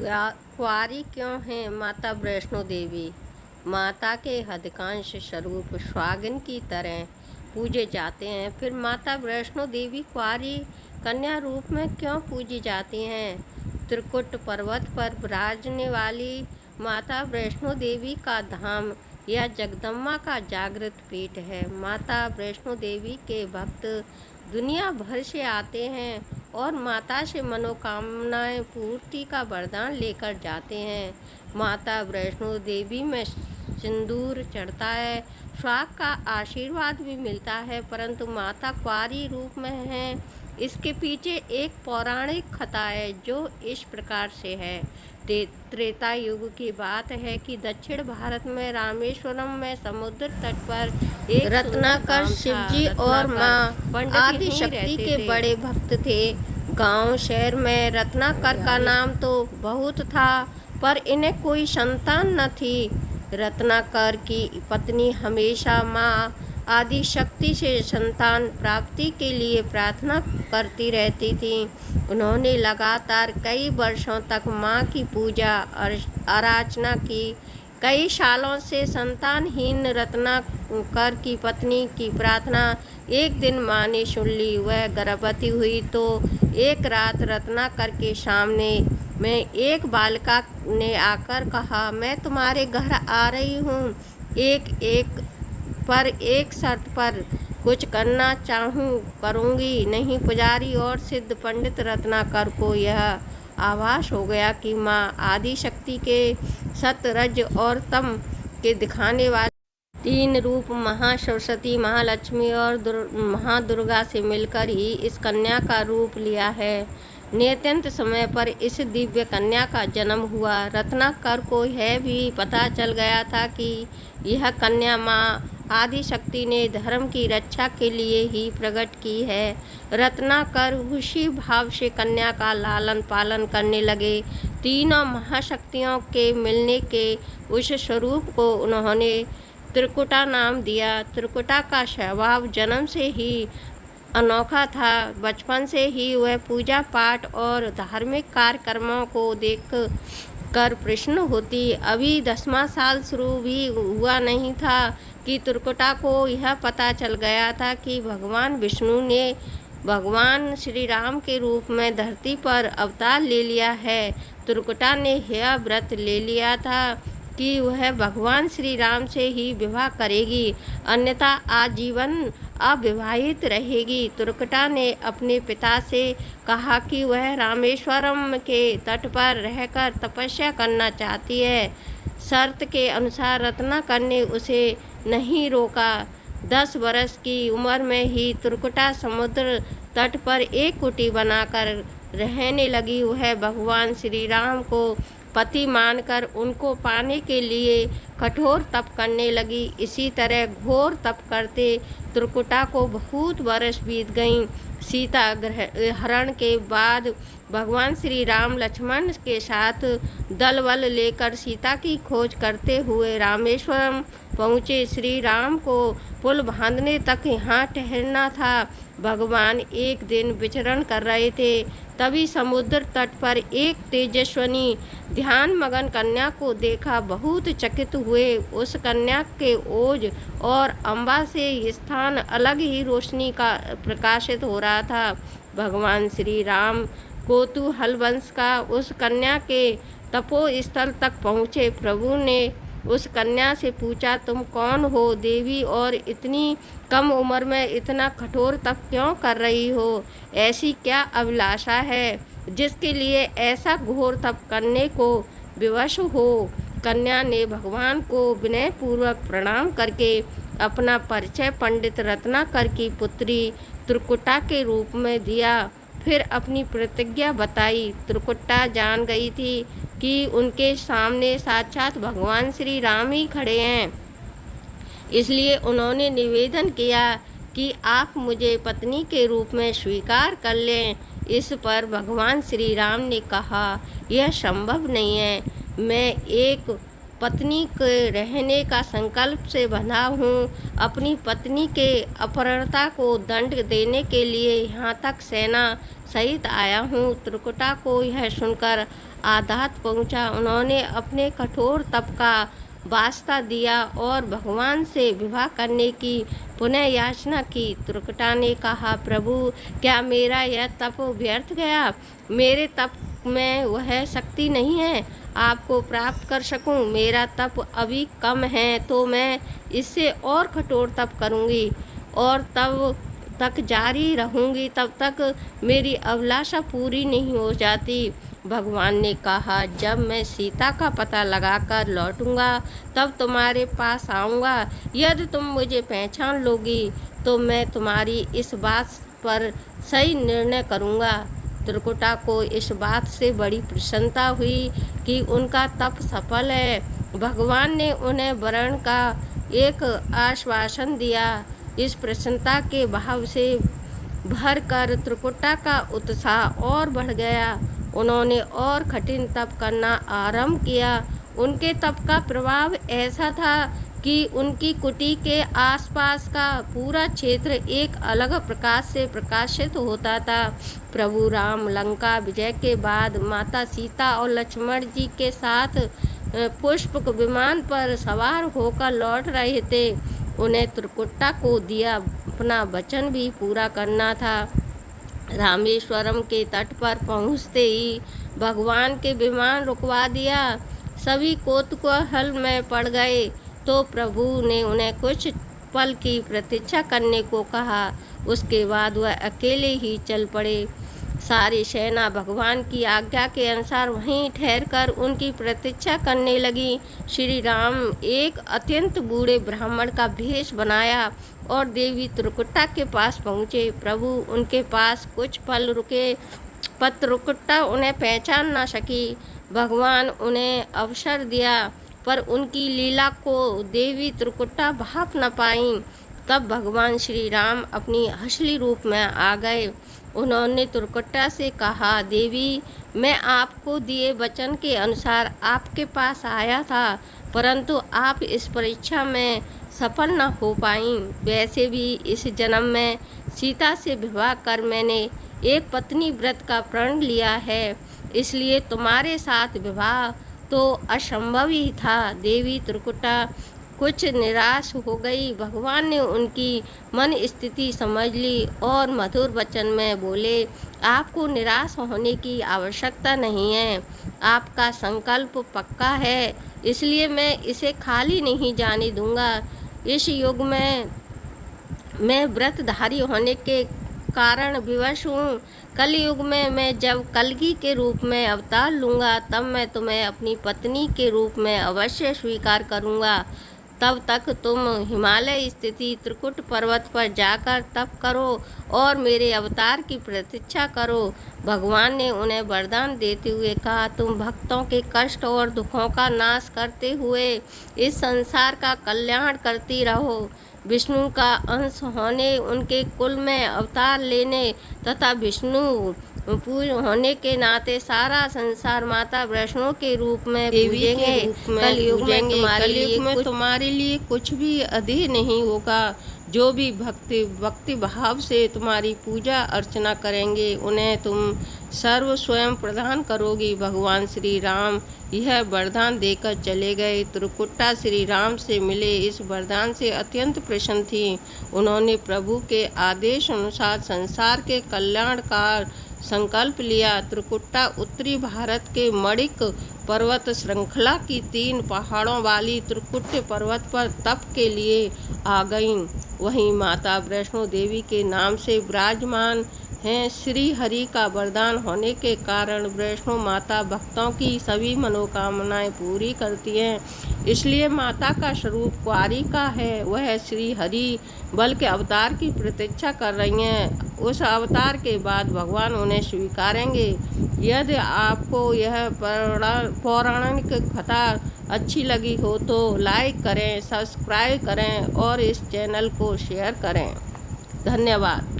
कुंवारी क्यों है माता वैष्णो देवी। माता के अधिकांश स्वरूप सुहागिन की तरह पूजे जाते हैं, फिर माता वैष्णो देवी कुंवारी कन्या रूप में क्यों पूजी जाती हैं। त्रिकुट पर्वत पर विराजने वाली माता वैष्णो देवी का धाम यह जगदम्बा का जागृत पीठ है। माता वैष्णो देवी के भक्त दुनिया भर से आते हैं और माता से मनोकामनाएं पूर्ति का वरदान लेकर जाते हैं। माता वैष्णो देवी में सिंदूर चढ़ता है, सुहाग का आशीर्वाद भी मिलता है, परंतु माता कुंवारी रूप में है। इसके पीछे एक पौराणिक कथा है जो इस प्रकार से है। त्रेता युग की बात है कि दक्षिण भारत में रामेश्वरम में समुद्र तट पर एक रत्नाकर शिवजी और माँ आदि शक्ति के बड़े भक्त थे। गांव शहर में रत्नाकर का नाम तो बहुत था, पर इन्हें कोई संतान न थी। रत्नाकर की पत्नी हमेशा माँ आदि शक्ति से संतान प्राप्ति के लिए प्रार्थना करती रहती थी। उन्होंने लगातार कई वर्षों तक माँ की पूजा और आराधना की। कई सालों से संतानहीन रत्नाकर की पत्नी की प्रार्थना एक दिन माँ ने सुन ली। वह गर्भवती हुई तो एक रात रत्नाकर के सामने में एक बालिका ने आकर कहा, मैं तुम्हारे घर आ रही हूँ, एक शर्त पर कुछ करना चाहूँ करूँगी नहीं। पुजारी और सिद्ध पंडित रत्नाकर को यह आभास हो गया कि माँ आदि शक्ति के सत्य रज और तम के दिखाने वाले तीन रूप महासरस्वती, महालक्ष्मी और महादुर्गा से मिलकर ही इस कन्या का रूप लिया है। नियत समय पर इस दिव्य कन्या का जन्म हुआ। रत्नाकर को यह भी पता चल गया था कि यह कन्या माँ आदि शक्ति ने धर्म की रक्षा के लिए ही प्रकट की है। रत्नाकर उसी भाव से कन्या का लालन पालन करने लगे। तीनों महाशक्तियों के मिलने के उस स्वरूप को उन्होंने त्रिकुटा नाम दिया। त्रिकुटा का स्वभाव जन्म से ही अनोखा था। बचपन से ही वह पूजा पाठ और धार्मिक कार्यक्रमों को देख कर प्रसन्न होती। अभी 10वां साल शुरू भी हुआ नहीं था कि त्रिकुटा को यह पता चल गया था कि भगवान विष्णु ने भगवान श्री राम के रूप में धरती पर अवतार ले लिया है। त्रिकुटा ने यह व्रत ले लिया था कि वह भगवान श्री राम से ही विवाह करेगी, अन्यथा आजीवन अविवाहित रहेगी। त्रिकुटा ने अपने पिता से कहा कि वह रामेश्वरम के तट पर रहकर तपस्या करना चाहती है। शर्त के अनुसार रत्नाकर ने उसे नहीं रोका। 10 वर्ष की उम्र में ही त्रिकुटा समुद्र तट पर एक कुटी बनाकर रहने लगी। वह भगवान श्री राम को पति मानकर उनको पाने के लिए कठोर तप करने लगी। इसी तरह घोर तप करते त्रिकुटा को बहुत वर्ष बीत गईं। सीता हरण के बाद भगवान श्री राम लक्ष्मण के साथ दल बल लेकर सीता की खोज करते हुए रामेश्वरम पहुँचे। श्री राम को पुल बांधने तक यहाँ ठहरना था। भगवान एक दिन विचरण कर रहे थे, तभी समुद्र तट पर एक तेजस्विनी ध्यान मगन कन्या को देखा। बहुत चकित हुए। उस कन्या के ओज और अम्बा से स्थान अलग ही रोशनी का प्रकाशित हो रहा था। भगवान श्री राम कोतूहल वंश का उस कन्या के तपो स्थल तक पहुँचे। प्रभु ने उस कन्या से पूछा, तुम कौन हो देवी, और इतनी कम उम्र में इतना कठोर तप क्यों कर रही हो? ऐसी क्या अभिलाषा है जिसके लिए ऐसा घोर तप करने को विवश हो? कन्या ने भगवान को विनयपूर्वक प्रणाम करके अपना परिचय पंडित रत्नाकर की पुत्री त्रिकुटा के रूप में दिया। फिर अपनी प्रतिज्ञा बताई। त्रिकुटा जान गई थी कि उनके सामने साक्षात भगवान श्री राम ही खड़े हैं, इसलिए उन्होंने निवेदन किया कि आप मुझे पत्नी के रूप में स्वीकार कर लें। इस पर भगवान श्री राम ने कहा, यह संभव नहीं है। मैं एक पत्नी के रहने का संकल्प से बंधा हूँ। अपनी पत्नी के अपहरणता को दंड देने के लिए यहाँ तक सेना सहित आया हूँ। त्रिकुटा को यह सुनकर आघात पहुँचा। उन्होंने अपने कठोर तप का वास्ता दिया और भगवान से विवाह करने की पुनः याचना की। त्रिकुटा ने कहा, प्रभु, क्या मेरा यह तप व्यर्थ गया? मेरे तप में वह शक्ति नहीं है आपको प्राप्त कर सकूं। मेरा तप अभी कम है तो मैं इससे और कठोर तप करूंगी और तब तक जारी रहूंगी, तब तक मेरी अभिलाषा पूरी नहीं हो जाती। भगवान ने कहा, जब मैं सीता का पता लगाकर लौटूंगा तब तुम्हारे पास आऊँगा। यदि तुम मुझे पहचान लोगी तो मैं तुम्हारी इस बात पर सही निर्णय करूँगा। त्रिकुटा को इस बात से बड़ी प्रसन्नता हुई कि उनका तप सफल है। भगवान ने उन्हें वरण का एक आश्वासन दिया। इस प्रसन्नता के भाव से भरकर त्रिकुटा का उत्साह और बढ़ गया। उन्होंने और कठिन तप करना आरंभ किया। उनके तप का प्रभाव ऐसा था कि उनकी कुटी के आसपास का पूरा क्षेत्र एक अलग प्रकाश से प्रकाशित होता था। प्रभु राम लंका विजय के बाद माता सीता और लक्ष्मण जी के साथ पुष्पक विमान पर सवार होकर लौट रहे थे। उन्हें त्रिकुटा को दिया अपना वचन भी पूरा करना था। रामेश्वरम के तट पर पहुंचते ही भगवान के विमान रुकवा दिया। सभी कौतूहल में पड़ गए तो प्रभु ने उन्हें कुछ पल की प्रतीक्षा करने को कहा। उसके बाद वह अकेले ही चल पड़े। सारी सेना भगवान की आज्ञा के अनुसार वहीं ठहरकर उनकी प्रतीक्षा करने लगी। श्री राम एक अत्यंत बूढ़े ब्राह्मण का भेष बनाया और देवी त्रिकुटा के पास पहुँचे। प्रभु उनके पास कुछ पल रुके पर त्रिकुटा उन्हें पहचान न सकी। भगवान उन्हें अवसर दिया पर उनकी लीला को देवी त्रिकुटा भाप न पाई। तब भगवान श्री राम अपनी असली रूप में आ गए। उन्होंने त्रिकुटा से कहा, देवी, मैं आपको दिए वचन के अनुसार आपके पास आया था, परंतु आप इस परीक्षा में सफल न हो पाई। वैसे भी इस जन्म में सीता से विवाह कर मैंने एक पत्नी व्रत का प्रण लिया है, इसलिए तुम्हारे साथ विवाह तो असंभव ही था। देवी त्रिकुटा कुछ निराश हो गई। भगवान ने उनकी मन स्थिति समझ ली और मधुर वचन में बोले, आपको निराश होने की आवश्यकता नहीं है। आपका संकल्प पक्का है, इसलिए मैं इसे खाली नहीं जाने दूंगा। इस युग में मैं व्रतधारी होने के कारण विवश हूँ। कलयुग में मैं जब कलगी के रूप में अवतार लूँगा तब मैं तुम्हें अपनी पत्नी के रूप में अवश्य स्वीकार करूँगा। तब तक तुम हिमालय स्थिति त्रिकुट पर्वत पर जाकर तप करो और मेरे अवतार की प्रतीक्षा करो। भगवान ने उन्हें वरदान देते हुए कहा, तुम भक्तों के कष्ट और दुखों का नाश करते हुए इस संसार का कल्याण करती रहो। विष्णु का अंश होने, उनके कुल में अवतार लेने तथा विष्णु पूज्य होने के नाते सारा संसार माता वैष्णो के रूप में पूजेंगे। कलयुग में तुम्हारे लिए कुछ भी अधीर नहीं होगा। जो भी भक्ति भाव से तुम्हारी पूजा अर्चना करेंगे उन्हें तुम सर्व स्वयं प्रदान करोगी। भगवान श्री राम यह वरदान देकर चले गए। त्रिकुटा श्री राम से मिले इस वरदान से अत्यंत प्रसन्न थी। उन्होंने प्रभु के आदेश अनुसार संसार के कल्याण का संकल्प लिया। त्रिकुटा उत्तरी भारत के मणिक पर्वत श्रृंखला की 3 पहाड़ों वाली त्रिकुट पर्वत पर तप के लिए आ गईं। वहीं माता वैष्णो देवी के नाम से विराजमान हैं। श्री हरि का वरदान होने के कारण वैष्णो माता भक्तों की सभी मनोकामनाएं पूरी करती हैं। इसलिए माता का स्वरूप कुंवारी का है। वह श्री हरि बल के अवतार की प्रतीक्षा कर रही हैं। उस अवतार के बाद भगवान उन्हें स्वीकारेंगे। यदि आपको यह पौराणिक कथा अच्छी लगी हो तो लाइक करें, सब्सक्राइब करें और इस चैनल को शेयर करें। धन्यवाद।